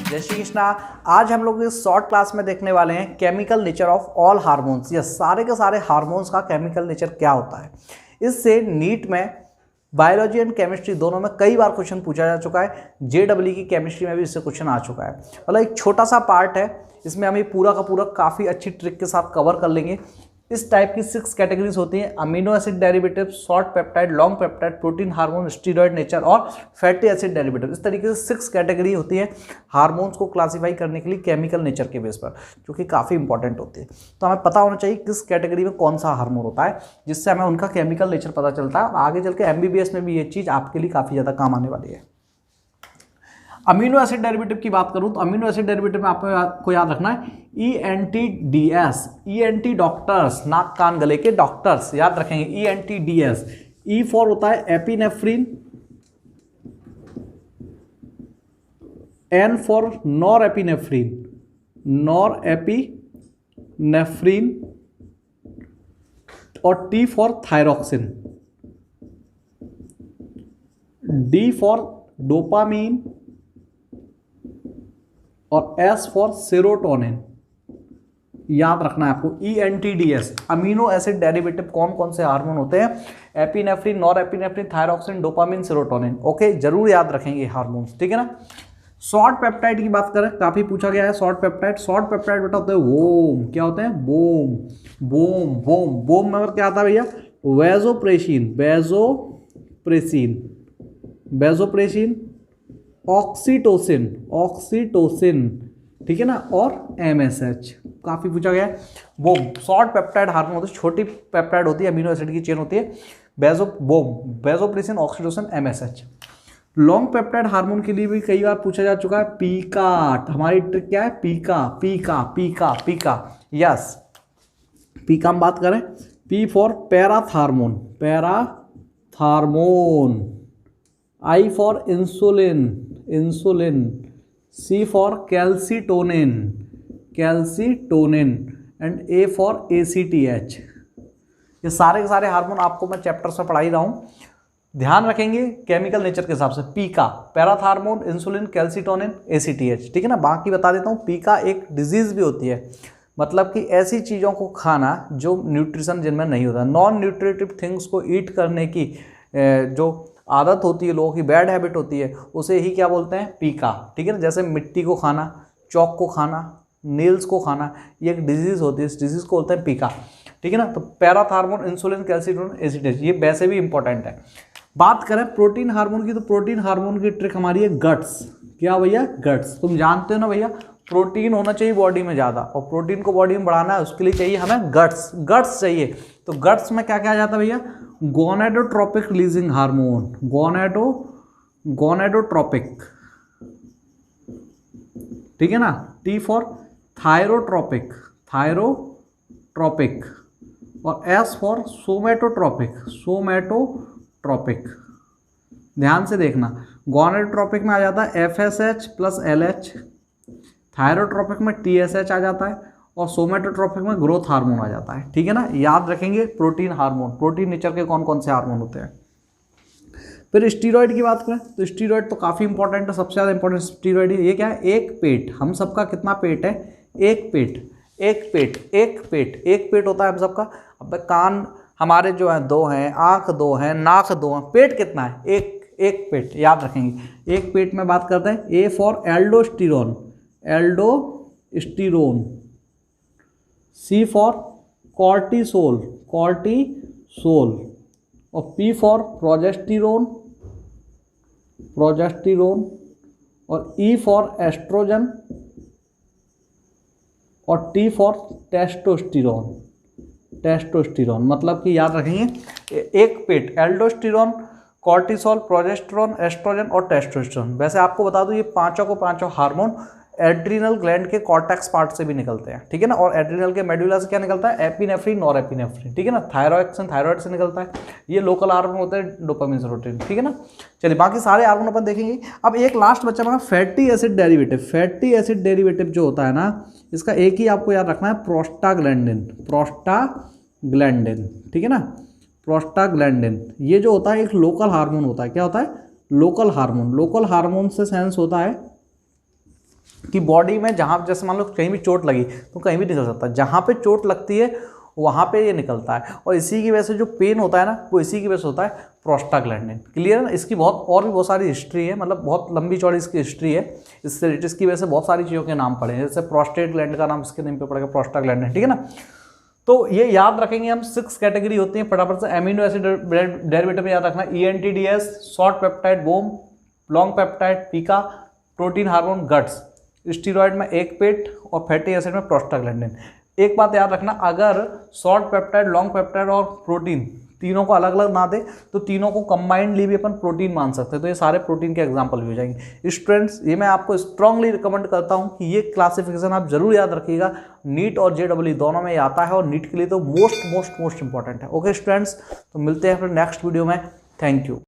जय श्री कृष्णा। आज हम लोग इस शॉर्ट क्लास में देखने वाले हैं chemical nature of all hormones. या सारे के सारे हार्मोन्स का केमिकल नेचर क्या होता है। इससे नीट में बायोलॉजी एंड केमिस्ट्री दोनों में कई बार क्वेश्चन पूछा जा चुका है। जेडब्ल्यू की केमिस्ट्री में भी इससे क्वेश्चन आ चुका है। मतलब एक छोटा सा पार्ट है, इसमें हम ये पूरा का पूरा काफ़ी अच्छी ट्रिक के साथ कवर कर लेंगे। इस टाइप की 6 कैटेगरीज होती हैं: amino acid derivative, short peptide, long peptide, protein, hormone, steroid nature और फैटी एसिड डेरिवेटिव। इस तरीके से 6 कैटेगरी होती है हार्मोन्स को क्लासीफाई करने के लिए केमिकल नेचर के बेस पर, जो कि काफ़ी इंपॉर्टेंट होती है। तो हमें पता होना चाहिए किस कैटेगरी में कौन सा हार्मोन होता है, जिससे हमें उनका केमिकल नेचर पता चलता है और आगे चल के MBBS में भी ये चीज़ आपके लिए काफ़ी ज़्यादा काम आने वाली है। अमीनो एसिड डेरिवेटिव की बात करूं तो अमीनो एसिड डेरिवेटिव में आपको याद रखना है ENTDS। ENT डॉक्टर्स, नाक कान गले के डॉक्टर्स याद रखेंगे। ENTDS। E फॉर होता है epinephrine, N for nor epinephrine, nor epinephrine, और T for thyroxine, D for dopamine और S फॉर सेरोटोनिन। याद रखना है आपको ENTDS। अमीनो एसिड डेरिवेटिव कौन कौन से हार्मोन होते हैं? Epinephrine, nor epinephrine, thyroxine, dopamine, serotonin. Okay, जरूर याद रखेंगे हार्मोन्स, ठीक है ना। शॉर्ट पेप्टाइड की बात करें, काफी पूछा गया है शॉर्ट पेप्टाइड। शॉर्ट पेप्टाइड बेटा होते हैं वोम। क्या होते हैं? बोम, बोम, बोम। बोम में क्या आता है भैया? वेजोप्रेसिन, बेजोप्रेसिन, बेजोप्रेसिन, ऑक्सीटोसिन, ऑक्सीटोसिन, ठीक है ना, और MSH। काफी पूछा गया है। वो शॉर्ट पेप्टाइड हार्मोन होते हैं, छोटी पेप्टाइड होती है, अमीनो एसिड की चेन होती है। Vasopressin, oxytocin, MSH। Long peptide hormone के लिए भी कई बार पूछा जा चुका है पीका। हमारी ट्रिक क्या है? पीका, पीका, पीका, पीका। यस, पीका हम बात करें, P for parathormone, parathormone, I for insulin, insulin, C for calcitonin, calcitonin, and A for ACTH। ये सारे के सारे हार्मोन आपको मैं चैप्टर्स में पढ़ा ही रहा हूँ। ध्यान रखेंगे केमिकल नेचर के हिसाब से। पीका, पैराथार्मोन, इंसुलिन, कैल्सीटोनिन, ACTH, ठीक है ना। बाकी बता देता हूँ, पीका एक डिजीज भी होती है, मतलब कि ऐसी चीज़ों को खाना जो न्यूट्रिशन जिनमें नहीं होता। नॉन न्यूट्रिटिव थिंग्स को ईट करने की जो आदत होती है, लोगों की बैड हैबिट होती है, उसे ही क्या बोलते हैं? पीका, ठीक है ना। जैसे मिट्टी को खाना, चौक को खाना, नील्स को खाना, ये एक डिजीज होती है, इस डिजीज को बोलते हैं पीका, ठीक है ना। तो पैराथार्मोन, इंसुलिन, कैल्सीटोनिन, एसिटेज, ये वैसे भी इंपॉर्टेंट है। बात करें प्रोटीन हार्मोन की, तो प्रोटीन हार्मोन की ट्रिक हमारी है गट्स। क्या भैया? गट्स। तुम जानते हो ना भैया, प्रोटीन होना चाहिए बॉडी में ज़्यादा, और प्रोटीन को बॉडी में बढ़ाना है, उसके लिए चाहिए हमें गट्स। गट्स चाहिए। तो गट्स में क्या क्या आ जाता है भैया? गोनेडोट्रोपिक रिलीजिंग हार्मोन, गोनेडोट्रोपिक, ठीक है ना। T फॉर थायरोट्रोपिक, थायरोट्रोपिक, और S फॉर सोमेटोट्रोपिक, सोमेटोट्रोपिक। ध्यान से देखना, गोनेडोट्रोपिक में आ जाता है FSH प्लस LH, थायरोट्रोपिक में TSH आ जाता है, और सोमेटोट्रोपिक में ग्रोथ हार्मोन आ जाता है, ठीक है ना। याद रखेंगे प्रोटीन हार्मोन, प्रोटीन नेचर के कौन कौन से हार्मोन होते हैं। फिर स्टीरॉयड की बात करें तो स्टीरॉयड तो काफ़ी इंपॉर्टेंट है, सबसे ज़्यादा इंपॉर्टेंट स्टीरॉयड ये क्या है? एक पेट। हम सबका कितना पेट है? एक पेट, एक पेट, एक पेट, एक पेट होता है हम सबका। अब कान हमारे जो है 2 हैं, आँख 2 हैं, नाक 2 हैं, पेट कितना है? एक पेट। याद रखेंगे। एक पेट में बात करते हैं, A for aldosterone, aldosterone, C for cortisol, cortisol, और P फॉर प्रोजेस्टिरोन, प्रोजेस्टिरोन, और E फॉर एस्ट्रोजन, और T फॉर टेस्टोस्टिरोन, टेस्टोस्टिरोन। मतलब कि याद रखेंगे एक पेट, एल्डोस्टिरोन, कॉर्टिसोल, प्रोजेस्टेरोन, एस्ट्रोजन और टेस्टोस्टेरोन। वैसे आपको बता दूं, ये पांचों को पांचों हार्मोन एड्रीनल ग्लैंड के कॉर्टेक्स पार्ट से भी निकलते हैं, ठीक है ना। और एड्रीनल के मेडुला से क्या निकलता है? एपिनेफ्रिन, नॉर एपिनेफ्रिन, ठीक है ना। थायरॉक्सिन थायराइड से निकलता है। ये लोकल हार्मोन होते हैं, डोपामिन, सेरोटोनिन, ठीक है ना। चलिए बाकी सारे हार्मोन अपन देखेंगे। अब एक लास्ट बच्चा हमारा fatty acid derivative. Fatty acid derivative जो होता है ना, इसका एक ही आपको याद रखना है, प्रोस्टाग्लैंडिन, प्रोस्टाग्लैंडिन, ठीक है ना। प्रोस्टाग्लैंडिन ये जो होता है एक लोकल हार्मोन होता है। क्या होता है? Local hormone. लोकल हार्मोन से सेंस होता है कि बॉडी में जहाँ जैसे मान लो कहीं भी चोट लगी तो कहीं भी निकल सकता है, जहाँ पे चोट लगती है वहाँ पे ये निकलता है, और इसी की वजह से जो पेन होता है ना वो इसी की वजह से होता है प्रोस्टाग्लैंडिन। क्लियर है ना? इसकी बहुत और भी बहुत सारी हिस्ट्री है, मतलब बहुत लंबी चौड़ी इसकी हिस्ट्री है, इसकी वजह से बहुत सारी चीज़ों के नाम पड़े हैं, जैसे प्रोस्टेट ग्लैंड का नाम इसके नेम पे पड़ेगा प्रोस्टाग्लैंडिन, ठीक है ना। तो ये याद रखेंगे हम, 6 कैटेगरी होती है फटाफट से। अमीनो एसिड डेरिवेटिव में याद रखना, ENTDS, शॉर्ट पेप्टाइड बोम, लॉन्ग पेप्टाइड पीका, प्रोटीन हार्मोन गट्स, स्टीरॉयड में एक पेट, और फैटी एसिड में प्रोस्टाग्लैंडिन। एक बात याद रखना, अगर शॉर्ट पेप्टाइड, लॉन्ग पेप्टाइड और प्रोटीन तीनों को अलग अलग ना दे तो तीनों को कंबाइंडली भी अपन प्रोटीन मान सकते हैं, तो ये सारे प्रोटीन के एग्जांपल भी हो जाएंगे। स्टूडेंट्स ये मैं आपको स्ट्रांगली रिकमेंड करता हूं कि ये क्लासिफिकेशन आप जरूर याद रखिएगा, नीट और JEE दोनों में आता है, और नीट के लिए तो मोस्ट इंपॉर्टेंट है। ओके स्टूडेंट्स, तो मिलते हैं फिर नेक्स्ट वीडियो में। Thank you.